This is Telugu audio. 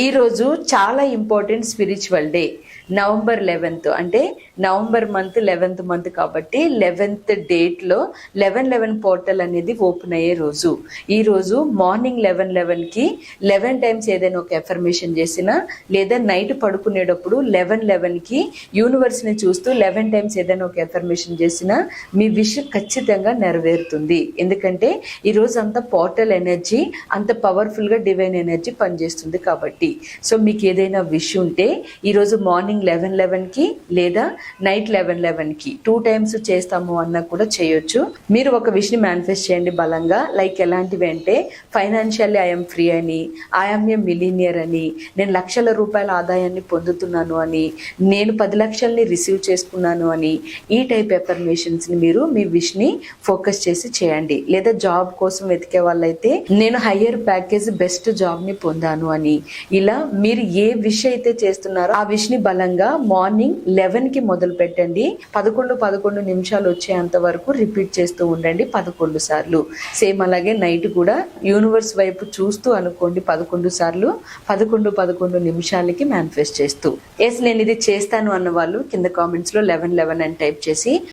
ఈ రోజు చాలా ఇంపార్టెంట్ స్పిరిచువల్ డే. నవంబర్ 11 అంటే నవంబర్ మంత్ 11th మంత్ కాబట్టి 11th డేట్లో 11 పోర్టల్ అనేది ఓపెన్ అయ్యే రోజు. ఈ రోజు మార్నింగ్ 11కి 11 టైమ్స్ ఏదైనా ఒక ఎఫర్మేషన్ చేసినా, లేదా నైట్ పడుకునేటప్పుడు 11కి యూనివర్స్ని చూస్తూ 11 టైమ్స్ ఏదైనా ఒక ఎఫర్మేషన్ చేసినా మీ విష్ ఖచ్చితంగా నెరవేరుతుంది. ఎందుకంటే ఈ రోజు అంత పోర్టల్ ఎనర్జీ, అంత పవర్ఫుల్గా డివైన్ ఎనర్జీ పనిచేస్తుంది కాబట్టి. సో మీకు ఏదైనా విష్ ఉంటే ఈరోజు మార్నింగ్ 11కి లేదా నైట్ 11కి 2 టైమ్స్ చేస్తాము అన్నా కూడా చేయొచ్చు. మీరు ఒక విష్ ని మేనిఫెస్ట్ చేయండి బలంగా. లైక్ ఎలాంటివి అంటే, ఫైనాన్షియల్లీ ఐఎమ్ ఫ్రీ అని, ఐఎమ్ ఏ మిలీనియర్ అని, నేను లక్షల రూపాయల ఆదాయాన్ని పొందుతున్నాను అని, నేను 10 లక్షల్ని రిసీవ్ చేసుకున్నాను అని, ఈ టైప్ ఎఫర్మేషన్స్ ని మీరు మీ విష్ ని ఫోకస్ చేసి చేయండి. లేదా జాబ్ కోసం వెతికే వాళ్ళైతే, నేను హయ్యర్ ప్యాకేజ్ బెస్ట్ జాబ్ ని పొందాను అని, ఇలా మీరు ఏ విష్ అయితే చేస్తున్నారో ఆ విష్ ని బలంగా మార్నింగ్ 11కి మొదలు పెట్టండి. 11 నిమిషాలు వచ్చేంత వరకు రిపీట్ చేస్తూ ఉండండి 11 సార్లు. సేమ్ అలాగే నైట్ కూడా యూనివర్స్ వైపు చూస్తూ అనుకోండి 11 సార్లు, 11 నిమిషాలకి మేనిఫెస్ట్ చేస్తూ. ఎస్, నేను ఇది చేస్తాను అన్న వాళ్ళు కింద కామెంట్స్ లో 11 అని టైప్ చేసి